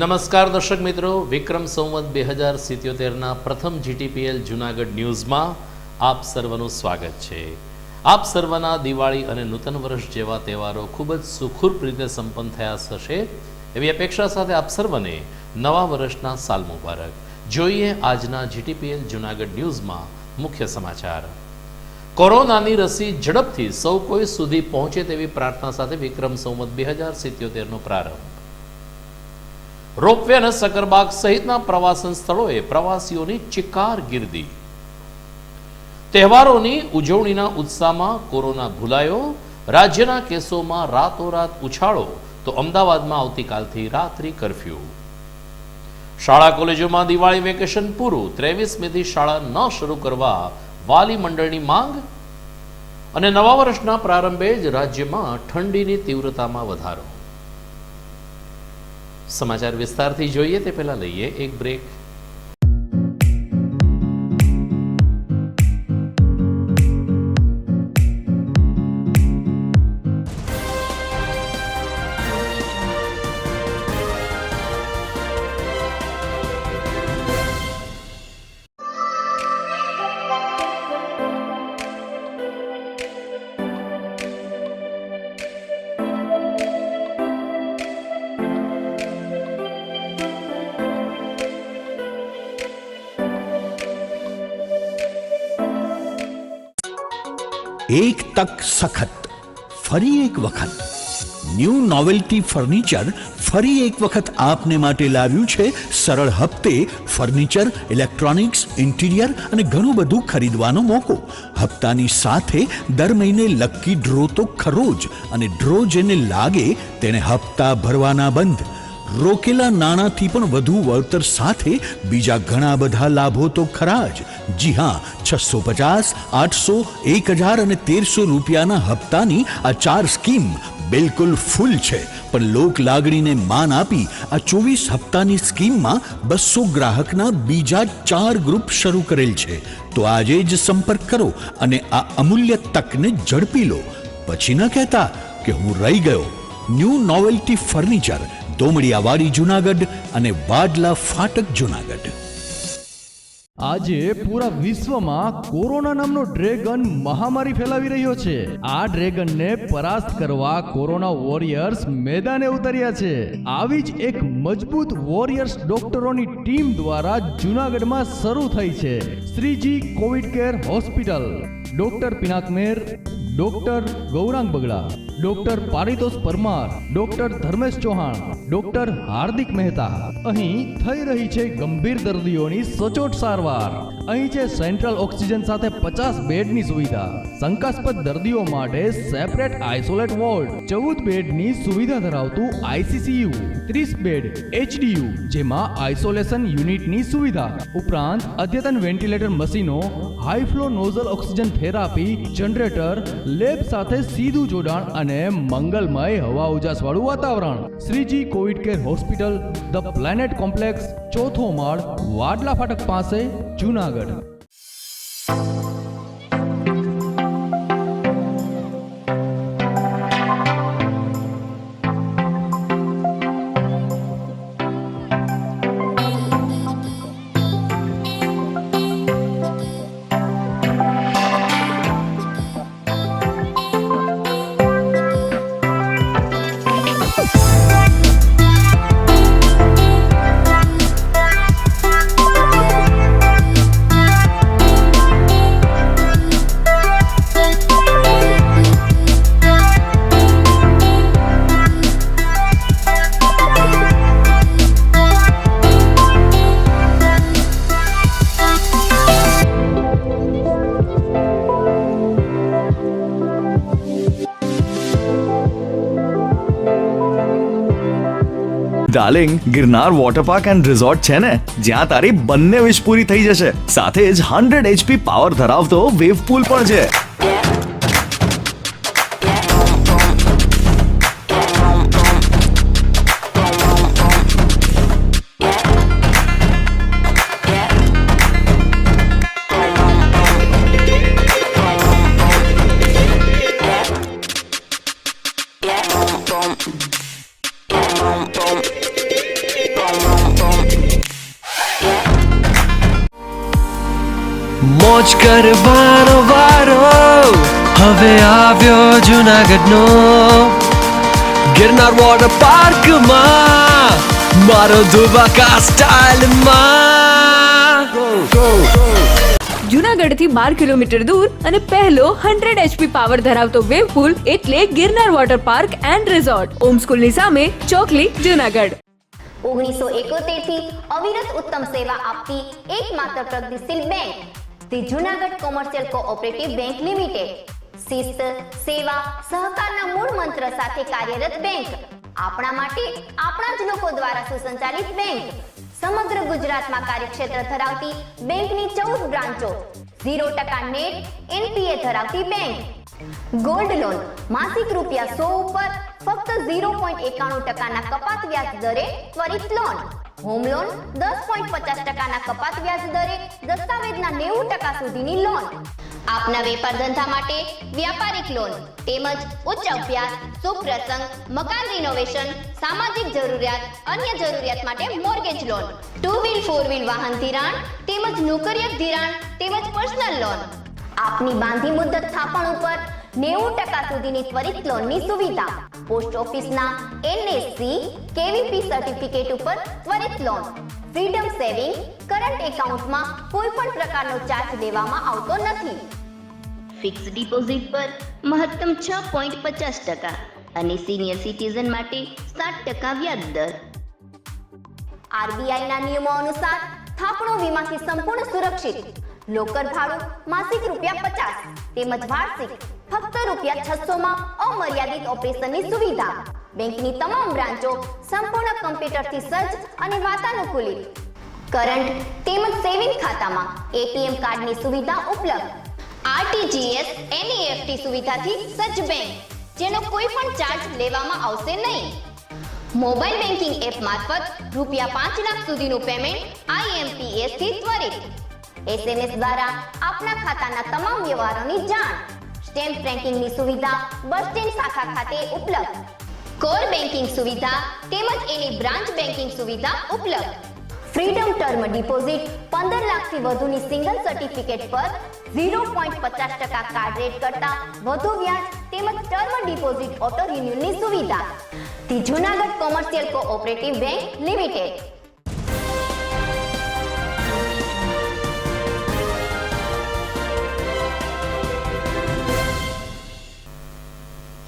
નમસ્કાર દર્શક મિત્રો, વિક્રમ સંવત 2077ના પ્રથમ જીટીપીએલ જૂનાગઢ ન્યૂઝમાં આપ સર્વનું સ્વાગત છે। આપ સર્વના દિવાળી અને નૂતન વર્ષ જેવા તહેવારો ખૂબ જ સુખરૂપ રીતે સંપન્ન થયા હશે એવી અપેક્ષા સાથે આપ સર્વને નવા વર્ષના સાલ મુબારક। જોઈએ આજના જીટીપીએલ જૂનાગઢ ન્યૂઝમાં મુખ્ય સમાચાર। કોરોનાની રસી ઝડપથી સૌ કોઈ સુધી પહોંચે તેવી પ્રાર્થના સાથે વિક્રમ સંવત 2077નો પ્રારંભ। રોપવે અને સકરબાગ સહિતના પ્રવાસન સ્થળોએ પ્રવાસીઓની ચિકાર ગીર્દી। તહેવારોની ઉજવણીના ઉત્સાહમાં કોરોના ભૂલાયો, રાજ્યના કેસોમાં રાતોરાત ઉછાળો તો અમદાવાદમાં આવતીકાલથી રાત્રિ કર્ફ્યુ। શાળા કોલેજોમાં દિવાળી વેકેશન પૂરું, 23મીથી શાળા ન શરૂ કરવા વાલી મંડળની માંગ। અને નવા વર્ષના પ્રારંભે જ રાજ્યમાં ઠંડીની તીવ્રતામાં વધારો। સમાચાર વિસ્તારથી જોઈએ તે પહેલા લઈએ એક બ્રેક। एक तक सखत फरी एक वखत न्यू नोवेल्टी फर्निचर फरी एक वखत आपने माटे लाव्યું છે સરળ હપ્તે ફર્નિચર, ઇલેક્ટ્રોનિક્સ, ઇન્ટિરિયર અને ઘણું બધું ખરીદવાનો મોકો। હપ્તાની સાથે દર મહિને લકી ડ્રો તો ખરો જ, અને ડ્રો જેને લાગે તેને હપ્તા ભરવાના બંધ। રોકેલા નાણાંથી પણ વધુ વળતર સાથે બીજા ઘણા બધા લાભો તો ખરા જ। જી હા, 650, 800, 1000 અને 1300 રૂપિયાના હપ્તાની આ 4 સ્કીમ બિલકુલ ફૂલ છે, પણ લોક લાગણીને માન આપી આ 24 હપ્તાની સ્કીમમાં 200 ગ્રાહકના બીજા 4 ગ્રુપ શરૂ કરેલ છે। તો આજે જ સંપર્ક કરો અને આ અમૂલ્ય તકને ઝડપી લો। પછી ન કહેતા કે હું રહી ગયો। ન્યૂ નોવેલ્ટી ફર્નિચર, દોમડિયાવાડી જૂનાગઢ અને વાડલા ફાટક જૂનાગઢ। આજે પૂરા વિશ્વમાં કોરોના નામનો ડ્રેગન મહામારી ફેલાવી રહ્યો છે। આ ડ્રેગનને પરાસ્ત કરવા કોરોના વોરિયર્સ મેદાને ઉતર્યા છે। આવી જ એક મજબૂત વોરિયર્સ ડોક્ટરોની ટીમ દ્વારા જૂનાગઢમાં શરૂ થઈ છે Shriji covid care hospital. Doctor Pinak Mer, doctor Gaurang Bagda, doctor Paritosh Parmar, doctor Dharmesh Chauhan, doctor Hardik Mehta. અહીં થઈ રહી છે ગંભીર દર્દીઓની સચોટ સારવાર। અહીં છે સેન્ટ્રલ ઓક્સિજન સાથે 50 બેડની સુવિધા, શંકાસ્પદ દર્દીઓ માટે સેપરેટ આઇસોલેટ વોર્ડ, 14 બેડની સુવિધા ધરાવતું આઈસીસીયુ, 30 બેડ એચડીયુ જેમાં આઇસોલેશન યુનિટની સુવિધા, ઉપરાંત અદ્યતન વેન્ટિલેટર મશીનો, high flow nozzle oxygen therapy, generator, lab સાથે સીધું જોડાણ અને મંગલમય હવા ઉજાસ વાળું વાતાવરણ। Shriji covid care hospital, the planet complex, 4થો માળ, વાડલા ફાટક પાસે, Junagadh. Darling, Girnar water park and resort છે ને, જ્યાં તારી બંને વિશ પૂરી થઈ જશે। સાથે જ 100 HP પાવર ધરાવતો વેવ પૂલ પણ છે। હવે આવ્યો જુનાગઢનો ગિરનાર વોટર પાર્કમાં મારો ધુબાકા સ્ટાઇલમાં જુનાગઢથી 12 કિલોમીટર દૂર અને પહેલો 100 HP પાવર ધરાવતો વેવ પુલ એટલે Girnar water park and resort, Om સ્કૂલની સામે, ચોકલી, જુનાગઢ. 1971 થી અવિરત ઉત્તમ સેવા આપતી એકમાત્ર પ્રગતિશીલ bank the Junagadh commercial cooperative bank limited. શિસ્ત, સેવા, સહકારના મૂળ મંત્ર સાથે કાર્યરત બેંક. આપણા માટે આપણા જ લોકો દ્વારા સુસંચાલિત બેંક. સમગ્ર ગુજરાતમાં કાર્યક્ષેત્ર ધરાવતી બેંકની 14 બ્રાન્ચો. 0% નેટ NPA ધરાવતી બેંક. ગોલ્ડ લોન માસિક રૂપિયા 100 ઉપર ફક્ત 0.91% કપાત વ્યાજ દરે ત્વરિત લોન. હોમ લોન 10.50% કપાત વ્યાજ દરે દસ્તાવેજના 90% સુધીની લોન. આપના વેપાર ધંધા માટે વ્યાપારિક લોન તેમજ ઉચ્ચ અભ્યાસ, શુભ પ્રસંગ, મકાન રિનોવેશન, સામાજિક જરૂરિયાત, અન્ય જરૂરિયાત માટે મોર્ગેજ લોન, 2 વ્હીલ 4 વ્હીલ વાહન ધિરાણ તેમજ નોકરિયાત ધિરાણ તેમજ પર્સનલ લોન. આપની બાંધી મુદ્દત થાપણ ઉપર 90% સુધીની ત્વરિત લોનની સુવિધા. પોસ્ટ ઓફિસના NSC KVP સર્ટિફિકેટ ઉપર ત્વરિત લોન. ફ્રીડમ સેવિંગ કરંટ એકાઉન્ટમાં કોઈ પણ પ્રકારનો ચાર્જ લેવામાં આવતો નથી. ફિક્સ ડિપોઝિટ પર મહત્તમ 6.50% અને સિનિયર સિટીઝન માટે 7% વ્યાજ દર. RBI ના નિયમો અનુસાર થાપણો વીમાથી સંપૂર્ણ સુરક્ષિત. લોકર ભાડું માસિક રૂપિયા 50 તેમજ વાર્ષિક ફક્ત રૂપિયા 600 માં અમર્યાદિત ઓપરેશનની સુવિધા. બેંકની તમામ બ્રાન્ચો સંપૂર્ણ કમ્પ્યુટરથી સજ્જ અને વાતાનુકૂલિત. કરંટ તેમજ સેવિંગ ખાતામાં ATM કાર્ડની સુવિધા ઉપલબ્ધ. RTGS NEFT સુવિધાથી સજ્જ બેંક, જેનો કોઈ પણ ચાર્જ લેવામાં આવશે નહીં. મોબાઈલ બેન્કિંગ એપ મારફત રૂપિયા 5 લાખ સુધીનું પેમેન્ટ IMPS થી ત્વરિત. SMS દ્વારા આપના ખાતાના તમામ વ્યવહારોની જાણ. સ્ટેમ્પ ફ્રેન્કિંગની સુવિધા બસ સ્ટેન્ડ શાખા ખાતે ઉપલબ્ધ. કોર બેન્કિંગ સુવિધા તેમજ એની બ્રાન્ચ બેન્કિંગ સુવિધા ઉપલબ્ધ. ફ્રીડમ ટર્મ ડિપોઝિટ 15 લાખથી વધુની સિંગલ સર્ટિફિકેટ પર 0.50% કાર્ડ રેટ કરતા વધુ વ્યાજ તેમજ ટર્મ ડિપોઝિટ ઓટો રિન્યુઅલની સુવિધા. The Junagadh commercial cooperative bank limited.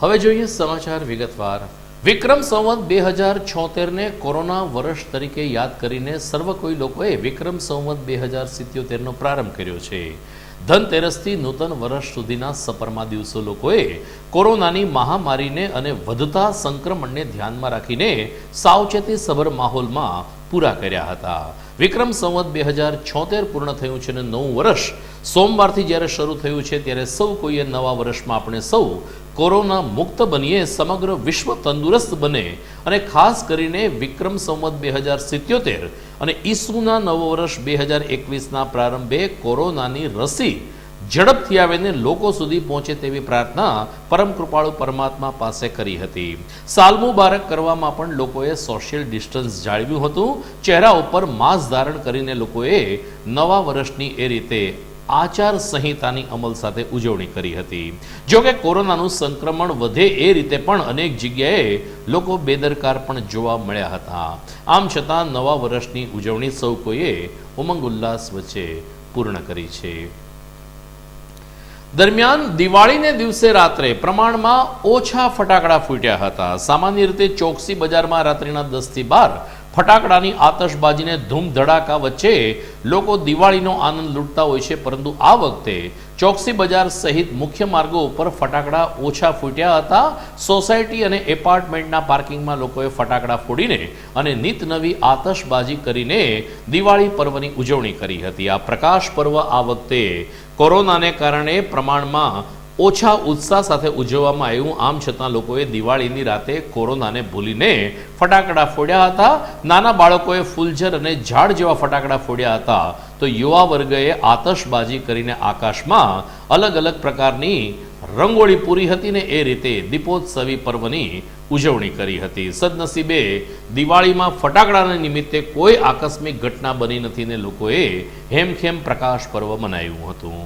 હવે જોઈએ સમાચાર વિગતવાર. વિક્રમ સંવત 2076 ને કોરોના વર્ષ તરીકે યાદ કરીને સર્વ કોઈ લોકોએ વિક્રમ સંવત 2077 નો પ્રારંભ કર્યો છે. ધનતેરસથી નૂતન વર્ષ સુધીના સપરમા દિવસો લોકોએ કોરોનાની મહામારીને અને વધતા સંક્રમણને ધ્યાનમાં રાખીને સાવચેતીસભર માહોલમાં પૂરા કર્યા હતા. વિક્રમ સંવત 2076 પૂર્ણ થયું છે અને નવું વર્ષ સોમવારથી જ્યારે શરૂ થયું છે ત્યારે સૌ કોઈએ નવા વર્ષમાં આપણે સૌ કોરોના મુક્ત બનીએ, સમગ્ર વિશ્વ તંદુરસ્ત બને અને ખાસ કરીને વિક્રમ સંવત 2077 અને ઈસુના નવ વર્ષ 2021ના પ્રારંભે કોરોનાની રસી ઝડપથી આવીને લોકો સુધી પહોંચે તેવી પ્રાર્થના પરમ કૃપાળુ પરમાત્મા પાસે કરી હતી. સાલ મુબારક કરવામાં પણ લોકોએ સોશિયલ ડિસ્ટન્સ જાળવ્યું હતું. ચહેરા ઉપર માસ્ક ધારણ કરીને લોકોએ નવા વર્ષની એ રીતે આચાર સંહિતાની અમલ સાથે ઉજવણી કરી હતી. જોકે કોરોનાનું સંક્રમણ વધે એ રીતે પણ અનેક જગ્યાએ લોકો બેદરકાર પણ જોવા મળ્યા હતા. આમ છતાં નવા વર્ષની ઉજવણી સૌ કોઈએ ઉમંગ ઉલ્લાસ વચ્ચે પૂર્ણ કરી છે. દરમિયાન દિવાળીને દિવસે રાત્રે પ્રમાણમાં ઓછા ફટાકડા ફૂટ્યા હતા. સામાન્ય રીતે ચોકસી બજારમાં રાત્રિના 10 થી 12 ફટાકડાની આતશબાજીને ધૂમ ધડાકા વચ્ચે લોકો દિવાળીનો આનંદ લૂંટતા હોય છે, પરંતુ આ વખતે ચોકસી બજાર સહિત મુખ્ય માર્ગો ઉપર ફટાકડા ઓછા ફૂટ્યા હતા. સોસાયટી અને એપાર્ટમેન્ટના પાર્કિંગમાં લોકોએ ફટાકડા ફોડીને અને નિત નવી આતશબાજી કરીને દિવાળી પર્વની ઉજવણી કરી હતી. આ પ્રકાશ પર્વ આ વખતે કોરોનાને કારણે પ્રમાણમાં ઓછા ઉત્સાહ સાથે ઉજવવામાં આવ્યું. આમ છતાં લોકોએ દિવાળીની રાતે કોરોનાને ભૂલીને ફટાકડા ફોડ્યા હતા. નાના બાળકોએ ફૂલઝર અને ઝાડ જેવા ફટાકડા ફોડ્યા હતા, તો યુવા વર્ગએ આતશબાજી કરીને આકાશમાં અલગ અલગ પ્રકારની રંગોળી પૂરી હતી ને એ રીતે દીપોત્સવી પર્વની ઉજવણી કરી હતી. સદનસીબે દિવાળીમાં ફટાકડાના નિમિત્તે કોઈ આકસ્મિક ઘટના બની નથી ને લોકોએ હેમખેમ પ્રકાશ પર્વ મનાવ્યું હતું.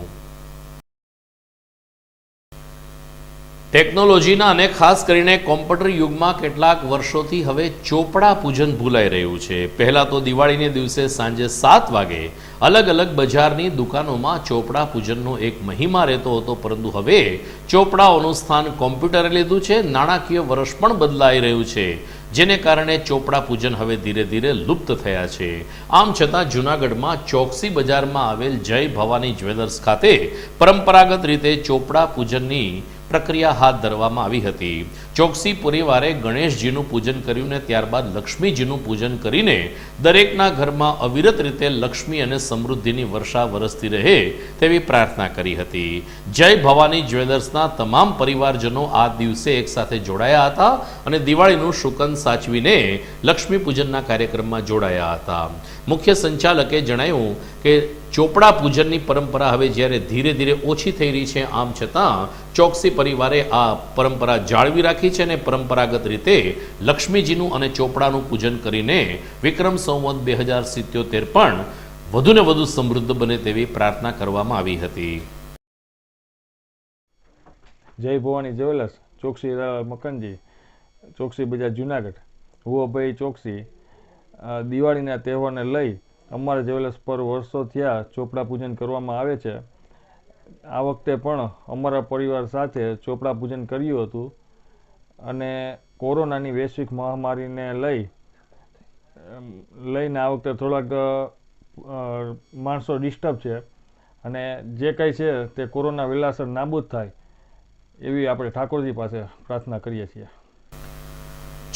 ટેકનોલોજીના અને ખાસ કરીને કોમ્પ્યુટર યુગમાં કેટલાક વર્ષોથી હવે ચોપડા પૂજન ભૂલાઈ રહ્યું છે. પહેલા તો દિવાળીને દિવસે સાંજે 7 વાગે અલગ અલગ બજારની દુકાનોમાં ચોપડા પૂજનનો એક મહિમા રહેતો હતો, પરંતુ હવે ચોપડાઓનું સ્થાન કોમ્પ્યુટરે લીધું છે. નાણાકીય વર્ષ પણ બદલાઈ રહ્યું છે, જેને કારણે ચોપડા પૂજન હવે ધીરે ધીરે લુપ્ત થયા છે. આમ છતાં જૂનાગઢમાં ચોકસી બજારમાં આવેલ જય ભવાની જ્વેલર્સ ખાતે પરંપરાગત રીતે ચોપડા પૂજનની પ્રક્રિયા હાથ ધરવામાં આવી હતી. ચોકસી પરિવારે ગણેશજીનું પૂજન કર્યું ને ત્યારબાદ લક્ષ્મીજીનું પૂજન કરીને દરેકના ઘરમાં અવિરત રીતે લક્ષ્મી અને સમૃદ્ધિની વર્ષા વરસતી રહે તેવી પ્રાર્થના કરી હતી. જય ભવાની જ્વેલર્સના તમામ પરિવારજનો આ દિવસે એકસાથે જોડાયા હતા અને દિવાળીનું શુકન સાચવીને લક્ષ્મી પૂજનના કાર્યક્રમમાં જોડાયા હતા. મુખ્ય સંચાલકે જણાવ્યું કે ચોપડા પૂજનની પરંપરા હવે જ્યારે ધીરે ધીરે ઓછી થઈ રહી છે, આમ છતાં ચોકસી પરિવારે આ પરંપરા જાળવી રાખી છે અને પરંપરાગત રીતે લક્ષ્મીજીનું અને ચોપડાનું પૂજન કરીને વિક્રમ સંવત 2077 પણ વધુને વધુ સમૃદ્ધ બને તેવી પ્રાર્થના કરવામાં આવી હતી. જય ભવાની જ્વેલર્સ, ચોકસી મકનજી, ચોકસી બજાર જુનાગઢ. હું અભય ચોકસી. દિવાળીના તહેવારને લઈ અમારા જ્વેલર્સ પર વર્ષો થયા ચોપડા પૂજન કરવામાં આવે છે. આ વખતે પણ અમારા પરિવાર સાથે ચોપડા પૂજન કર્યું હતું અને કોરોનાની વૈશ્વિક મહામારીને લઈને આ વખતે થોડાક માણસો ડિસ્ટર્બ છે અને જે કંઈ છે તે કોરોના વેલાસર નાબૂદ થાય એવી આપણે ઠાકોરજી પાસે પ્રાર્થના કરીએ છીએ.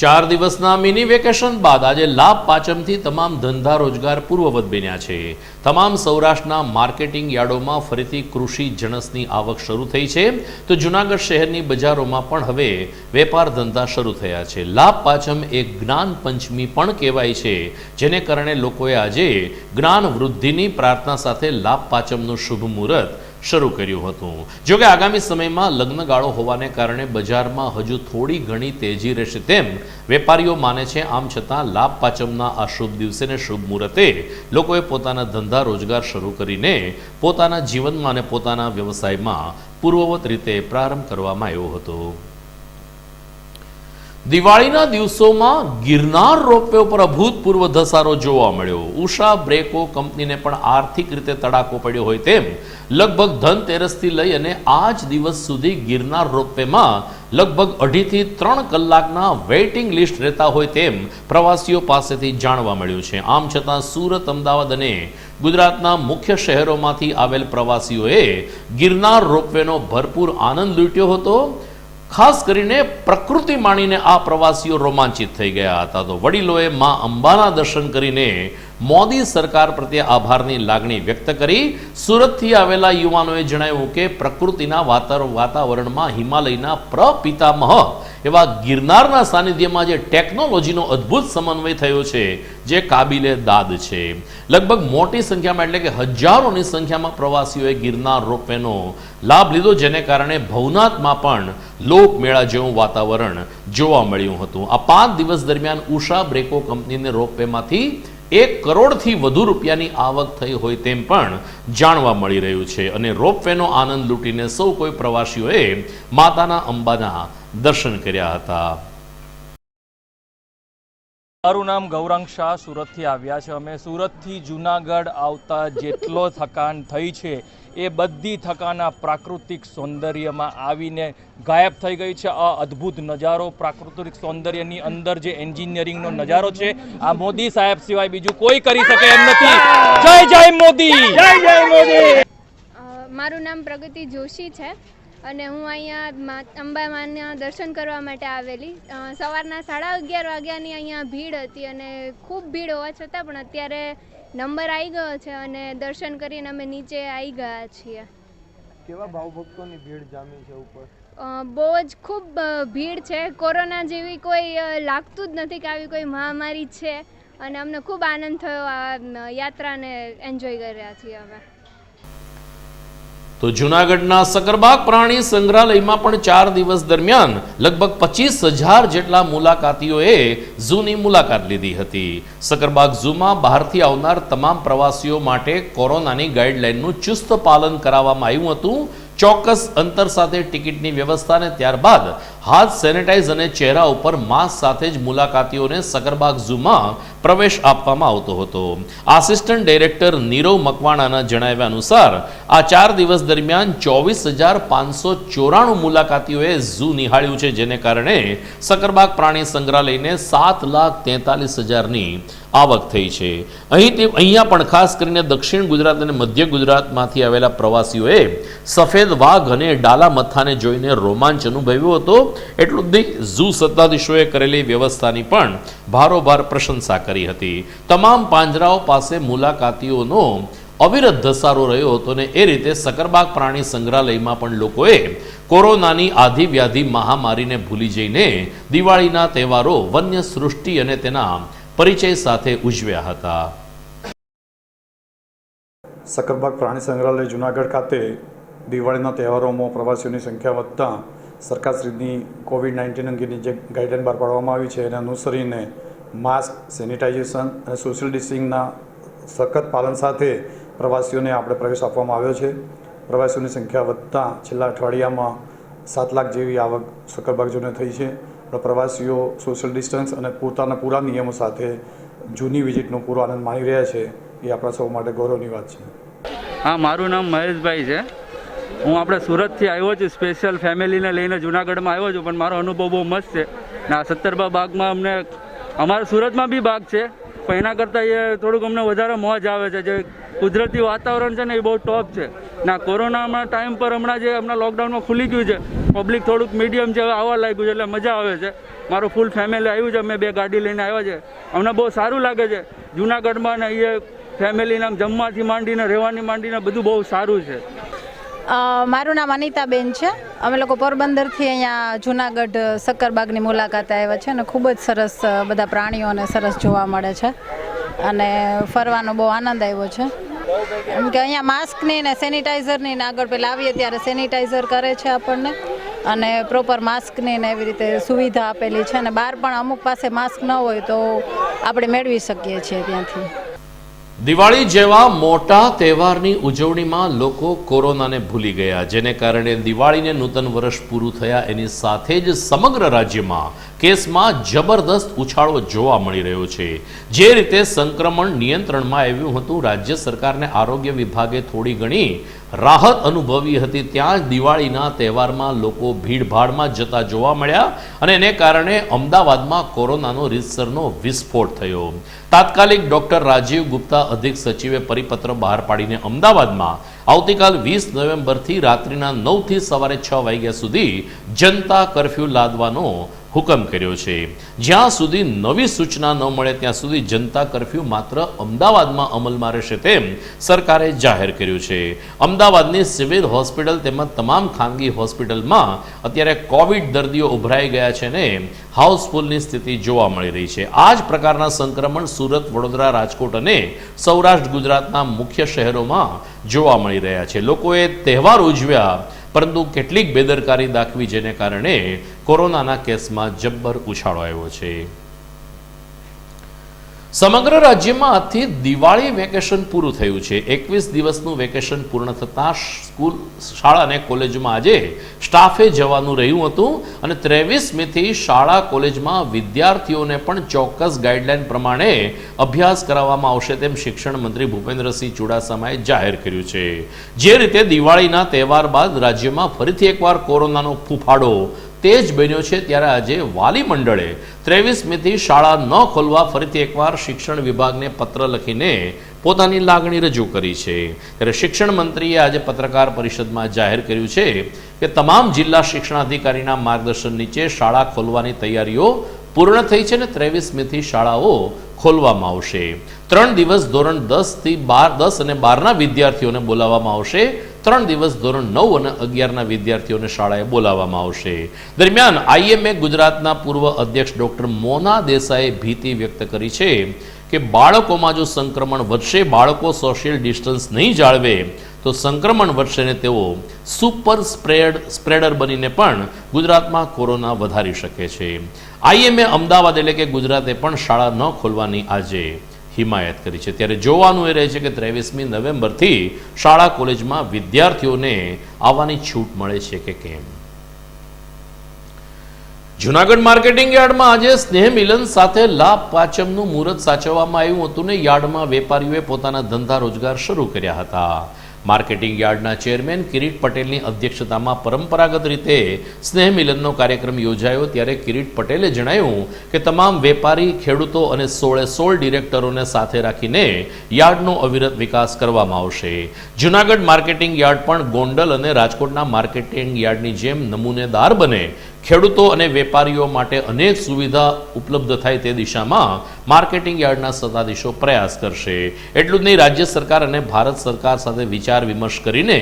4 દિવસના મિની વેકેશન બાદ આજે લાભ પાંચમથી તમામ ધંધા રોજગાર પૂર્વવત બન્યા છે. તમામ સૌરાષ્ટ્રના માર્કેટિંગ યાર્ડોમાં ફરીથી કૃષિ જણસની આવક શરૂ થઈ છે, તો જૂનાગઢ શહેરની બજારોમાં પણ હવે વેપાર ધંધા શરૂ થયા છે. લાભ પાંચમ એક જ્ઞાન પંચમી પણ કહેવાય છે, જેને કારણે લોકોએ આજે જ્ઞાન વૃદ્ધિની પ્રાર્થના સાથે લાભ પાંચમનું શુભ મુહૂર્ત શરૂ કર્યું હતું. જોકે આગામી સમયમાં લગ્નગાળો હોવાને કારણે બજારમાં હજુ થોડી ઘણી તેજી રહેશે તેમ વેપારીઓ માને છે. આમ છતાં લાભ પાંચમના આ શુભ દિવસે ને શુભ મુહૂર્તે લોકોએ પોતાના ધંધા રોજગાર શરૂ કરીને પોતાના જીવનમાં અને પોતાના વ્યવસાયમાં પૂર્વવત રીતે પ્રારંભ કરવામાં આવ્યો હતો. દિવાળીના દિવસોમાં ગિરનાર રોપવે ઉપર અભૂતપૂર્વ ધસારો જોવા મળ્યો. ઉષા બ્રેકો કંપનીને પણ આર્થિક રીતે તડાકો પડ્યો હોય તેમ લગભગ ધનતેરસથી લઈ અને આજ દિવસ સુધી ગિરનાર રોપવેમાં લગભગ 2.5 થી 3 કલાકના વેઇટિંગ લિસ્ટ રહેતા હોય તેમ પ્રવાસીઓ પાસેથી જાણવા મળ્યું છે. આમ છતાં સુરત, અમદાવાદ અને ગુજરાતના મુખ્ય શહેરોમાંથી આવેલ પ્રવાસીઓએ ગિરનાર રોપવેનો ભરપૂર આનંદ લૂંટ્યો હતો. ખાસ કરીને પ્રકૃતિ માણીને આ પ્રવાસીઓ રોમાંચિત થઈ ગયા હતા. તો વડીલોએ માં અંબાના દર્શન કરીને મોદી સરકાર પ્રત્યે આભારની લાગણી વ્યક્ત કરી. સુરતથી આવેલા યુવાનોએ જણાવ્યું કે પ્રકૃતિના વાતાવરણમાં હિમાલયના પ્રપિતામહ એવા ગિરનારના સાનિધ્યમાં જે ટેકનોલોજીનો અદ્ભુત સમન્વય થયો છે, જે કાબિલે દાદ છે. લગભગ મોટી સંખ્યામાં એટલે કે હજારોની સંખ્યામાં પ્રવાસીઓએ ગિરનાર રોપવેનો લાભ લીધો, જેને કારણે ભવનાથમાં પણ લોકમેળા જેવું વાતાવરણ જોવા મળ્યું હતું. આ 5 દિવસ દરમિયાન ઉષા બ્રેકો કંપનીને રોપવેમાંથી 1 કરોડથી વધુ રૂપિયાની આવક થઈ હોય તેમ પણ જાણવા મળી રહ્યું છે. અને રોપવેનો આનંદ લૂંટીને સૌ કોઈ પ્રવાસીઓએ માતાના અંબાના દર્શન કર્યા હતા. મારું નામ ગૌરાંગ શાહ, સુરતથી આવ્યા છે અમે. સુરતથી જુનાગઢ આવતા જેટલો થકાન થઈ છે એ બધી થકાન આ પ્રાકૃતિક સૌંદર્યમાં આવીને ગાયબ થઈ ગઈ છે. આ અદ્ભુત નજારો, પ્રાકૃતિક સૌંદર્યની અંદર જે એન્જિનિયરિંગનો નજારો છે, આ મોદી સાહેબ સિવાય બીજું કોઈ કરી શકે એમ નથી. જય જય મોદી, જય જય મોદી. મારું નામ પ્રગતિ જોશી છે અને હું અહીંયા અંબામાના દર્શન કરવા માટે આવેલી. સવારના 11:30 વાગ્યાની અહીંયા ભીડ હતી અને ખૂબ ભીડ હોવા છતાં પણ અત્યારે નંબર આવી ગયો છે અને દર્શન કરીને અમે નીચે આવી ગયા છીએ. કેવા ભાવભક્તોની ભીડ જામી છે ઉપર? બહુ જ ખૂબ ભીડ છે. કોરોના જેવી કોઈ લાગતું જ નથી કે આવી કોઈ મહામારી છે અને અમને ખૂબ આનંદ થયો. આ યાત્રાને એન્જોય કરી રહ્યા છીએ અમે. તો જૂનાગઢના સકરબાગ પ્રાણી સંગ્રહાલયમાં પણ 4 દિવસ દરમિયાન લગભગ 25,000 જેટલા મુલાકાતીઓએ ઝૂની મુલાકાત લીધી હતી. સકરબાગ ઝૂમાં બહારથી આવનાર તમામ પ્રવાસીઓ માટે કોરોનાની ગાઈડલાઈનનું ચુસ્ત પાલન કરાવવામાં આવ્યું હતું. ચોક્કસ અંતર સાથે ટિકિટની વ્યવસ્થા અને ત્યારબાદ હાથ સેનેટાઈઝ અને ચહેરા ઉપર માસ્ક સાથે જ મુલાકાતીઓને સકરબાગ ઝૂમાં પ્રવેશ આપવામાં આવતો હતો. આસિસ્ટન્ટ ડાયરેક્ટર નીરવ મકવાણાના જણાવ્યા અનુસાર આ 4 દિવસ દરમિયાન 24,594 મુલાકાતીઓએ ઝૂ નિહાળ્યું છે, જેને કારણે સકરબાગ પ્રાણી સંગ્રહાલયને 7,43,000ની આવક થઈ છે. અહીંયા પણ ખાસ કરીને દક્ષિણ ગુજરાત અને મધ્ય ગુજરાતમાંથી આવેલા પ્રવાસીઓએ સફેદ વાઘ અને ડાલા મથ્થાને જોઈને રોમાંચ અનુભવ્યો હતો. એટલું જ નહીં, ઝૂ સત્તાધીશોએ કરેલી વ્યવસ્થાની પણ ભારોભાર પ્રશંસા કરી હતી. તમામ પાંજરાઓ પાસે મુલાકાતીઓનો અવિરત ધસારો રહ્યો હતો અને એ રીતે સકરબાગ પ્રાણી સંગ્રહાલયમાં પણ લોકોએ કોરોનાની આધિ વ્યાધિ મહામારીને ભૂલી જઈને દિવાળીના તહેવારો વન્ય સૃષ્ટિ અને તેના પરિચય સાથે ઉજવ્યા હતા. સકરબાગ પ્રાણી સંગ્રહાલય જૂનાગઢ ખાતે દિવાળીના તહેવારોમાં પ્રવાસીઓની સંખ્યા વધતા સરકારશ્રીની કોવિડ-19 અંગેની જે ગાઈડલાઈન બહાર પાડવામાં આવી છે એને અનુસરીને માસ્ક, સેનિટાઇઝેશન અને સોશિયલ ડિસ્ટન્સિંગના સખત પાલન સાથે પ્રવાસીઓને આપણે પ્રવેશ આપવામાં આવ્યો છે. પ્રવાસીઓની સંખ્યા વધતા છેલ્લા અઠવાડિયામાં 7 લાખ જેવી આવક સકરબાગ ઝૂને થઈ છે. પ્રવાસીઓ સોશિયલ ડિસ્ટન્સ અને પોતાના પૂરા નિયમો સાથે જૂની વિઝિટનો પૂરો આનંદ માણી રહ્યા છે. એ આપણા સૌ માટે ગૌરવની વાત છે. હા, મારું નામ મહેશભાઈ છે. હું આપણે સુરતથી આવ્યો છું, સ્પેશિયલ ફેમિલીને લઈને જૂનાગઢમાં આવ્યો છું, પણ મારો અનુભવ બહુ મસ્ત છે. ને આ સત્તરબા બાગમાં અમને અમારા સુરતમાં બી બાગ છે, પણ એના કરતાં એ થોડુંક અમને વધારે મોજ આવે છે. જે કુદરતી વાતાવરણ છે ને એ બહુ ટોપ છે. ના કોરોનાના ટાઈમ પર હમણાં લોકડાઉનમાં ખુલી ગયું છે, પબ્લિક થોડુંક મીડિયમ છે, હવે આવવા લાગ્યું છે, એટલે મજા આવે છે. મારું ફૂલ ફેમિલી આવ્યું છે, અમે 2 ગાડી લઈને આવ્યા છે. અમને બહુ સારું લાગે છે જૂનાગઢમાં. ને એ ફેમિલીના જમવાથી માંડીને રહેવાની માંડીને બધું બહુ સારું છે. મારું નામ અનિતાબેન છે. અમે લોકો પોરબંદરથી અહીંયા જૂનાગઢ સક્કરબાગની મુલાકાતે આવ્યા છે અને ખૂબ જ સરસ બધા પ્રાણીઓને સરસ જોવા મળે છે અને ફરવાનો બહુ આનંદ આવ્યો છે. એમ કે અહીંયા માસ્કની ને સેનિટાઈઝરની ને આગળ પહેલાં આવીએ ત્યારે સેનિટાઈઝર કરે છે આપણને અને પ્રોપર માસ્કની ને એવી રીતે સુવિધા આપેલી છે. અને બહાર પણ અમુક પાસે માસ્ક ન હોય તો આપણે મેળવી શકીએ છીએ ત્યાંથી. દિવાળી જેવા મોટા તહેવારની ઉજવણીમાં લોકો કોરોનાને ભૂલી ગયા, જેને કારણે દિવાળીને નૂતન વર્ષ પૂરું થયા એની સાથે જ સમગ્ર રાજ્યમાં કેસમાં જબરદસ્ત ઉછાળો જોવા મળી રહ્યો છે. જે રીતે સંક્રમણ નિયંત્રણમાં આવ્યું હતું, રાજ્ય સરકારને આરોગ્ય વિભાગે થોડી ઘણી રાહત અનુભવી હતી, ત્યાં જ દિવાળીના તહેવારમાં લોકો ભીડભાડમાં જતા જોવા મળ્યા અને એને કારણે અમદાવાદમાં કોરોનાનો રીતસરનો વિસ્ફોટ થયો. તાત્કાલિક ડોક્ટર રાજીવ ગુપ્તા અધિક સચિવે પરિપત્ર બહાર પાડીને અમદાવાદમાં આવતીકાલ 20 નવેમ્બરથી રાત્રિના 9 થી સવારે 6 વાગ્યા સુધી જનતા કર્ફ્યુ લાદવાનો હુકમ કર્યો છે. જ્યાં સુધી નવી સૂચના ન મળે ત્યાં સુધી જનતા કર્ફ્યુ માત્ર અમદાવાદમાં અમલમાં રહેશે તેમ સરકારે જાહેર કર્યું છે. અમદાવાદની સિવિલ હોસ્પિટલ તેમજ તમામ ખાનગી હોસ્પિટલમાં અત્યારે કોવિડ દર્દીઓ ઉભરાઈ ગયા છે ને હાઉસફુલની સ્થિતિ જોવા મળી રહી છે. આ જ પ્રકારના સંક્રમણ સુરત, વડોદરા, રાજકોટ અને સૌરાષ્ટ્ર ગુજરાતના મુખ્ય શહેરોમાં જોવા મળી રહ્યા છે. લોકોએ તહેવાર ઉજવ્યા પરંતુ કેટલીક બેદરકારી દાખવી, જેને કારણે કોરોનાના કેસમાં જબ્બર ઉછાળો આવ્યો છે. સમગ્ર રાજ્યમાં આજથી દિવાળી વેકેશન પૂરું થયું છે. 21 દિવસનું વેકેશન પૂર્ણ થતાં સ્કૂલ, શાળા અને કોલેજમાં આજે સ્ટાફે જવાનું રહ્યું હતું અને 23 મેથી શાળા કોલેજમાં વિદ્યાર્થીઓને પણ ચોક્કસ ગાઈડલાઈન પ્રમાણે અભ્યાસ કરાવવામાં આવશે તેમ શિક્ષણ મંત્રી ભૂપેન્દ્રસિંહ ચુડાસમાએ જાહેર કર્યું છે. જે રીતે દિવાળીના તહેવાર બાદ રાજ્યમાં ફરીથી એકવાર કોરોનાનો ફૂફાડો તેજ બન્યો છે, ત્યારે આજે વાલી મંડળે 23 મેથી શાળા ન ખોલવા ફરીથી એકવાર શિક્ષણ વિભાગને પત્ર લખીને પોતાની લાગણી રજૂ કરી છે. ત્યારે શિક્ષણ મંત્રીએ આજે પત્રકાર પરિષદમાં જાહેર કર્યું છે કે તમામ જિલ્લા શિક્ષણાધિકારીના માર્ગદર્શન નીચે શાળા ખોલવાની તૈયારીઓ પૂર્ણ થઈ છે અને 23 મેથી શાળાઓ ખોલવામાં આવશે. 3 દિવસ ધોરણ 10 અને 12ના વિદ્યાર્થીઓને બોલાવવામાં આવશે. 3 દિવસ ધોરણ 9 અને 11ના વિદ્યાર્થીઓને શાળાએ બોલાવવામાં આવશે. દરમિયાન IMA ગુજરાતના પૂર્વ અધ્યક્ષ ડોક્ટર મોના દેસાઈએ ભીતિ વ્યક્ત કરી છે કે બાળકોમાં જો સંક્રમણ વધશે, બાળકો સોશિયલ ડિસ્ટન્સ નહીં જાળવે તો સંક્રમણ વધશે ને તેઓ સુપર સ્પ્રેડર બનીને પણ ગુજરાતમાં કોરોના વધારી શકે છે. IMA અમદાવાદ એટલે કે ગુજરાતે પણ શાળા ન ખોલવાની આજે હિમાયત કરી છે. ત્યારે જોવાનું એ રહે છે કે 23મી નવેમ્બરથી શાળા કોલેજમાં વિદ્યાર્થીઓને આવવાની છૂટ મળે છે કે કેમ. જૂનાગઢ માર્કેટિંગ યાર્ડમાં આજે સ્નેહ મિલન સાથે લાભ પાંચમનું મુહૂર્ત સાચવવામાં આવ્યું હતું ને યાર્ડમાં વેપારીઓએ પોતાના ધંધા રોજગાર શરૂ કર્યા હતા. માર્કેટિંગ યાર્ડના ચેરમેન કિરીટ પટેલની અધ્યક્ષતામાં પરંપરાગત રીતે સ્નેહ મિલનનો કાર્યક્રમ યોજાયો. ત્યારે કિરીટ પટેલે જણાવ્યું કે તમામ વેપારી, ખેડૂતો અને 16 ડિરેક્ટરોને સાથે રાખીને યાર્ડનો અવિરત વિકાસ કરવામાં આવશે. જૂનાગઢ માર્કેટિંગ યાર્ડ પણ ગોંડલ અને રાજકોટના માર્કેટિંગ યાર્ડની જેમ નમૂનેદાર બને, ખેડૂતો અને વેપારીઓ માટે અનેક સુવિધા ઉપલબ્ધ થાય તે દિશામાં માર્કેટિંગ યાર્ડના સત્તાધીશો પ્રયાસ કરશે. એટલું જ નહીં, રાજ્ય સરકાર અને ભારત સરકાર સાથે વિચાર વિમર્શ કરીને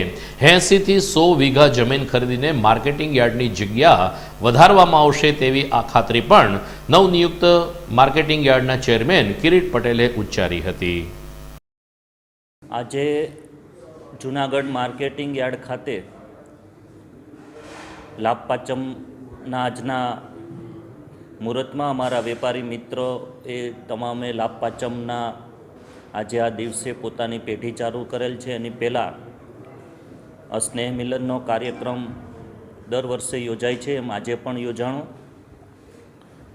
80 થી 100 વીઘા જમીન ખરીદીને માર્કેટિંગ યાર્ડની જગ્યા વધારવામાં આવશે તેવી આ ખાતરી પણ નવનિયુક્ત માર્કેટિંગ યાર્ડના ચેરમેન કિરીટ પટેલે ઉચ્ચારી હતી. આજે જૂનાગઢ માર્કેટિંગ યાર્ડ ખાતે લાભ પાંચમના આજના મુહૂર્તમાં અમારા વેપારી મિત્રો એ તમામે લાભ પાંચમના આજે આ દિવસે પોતાની પેઢી ચાલુ કરેલ છે. એની પહેલાં સ્નેહ મિલનનો કાર્યક્રમ દર વર્ષે યોજાય છે, એમ આજે પણ યોજાણો.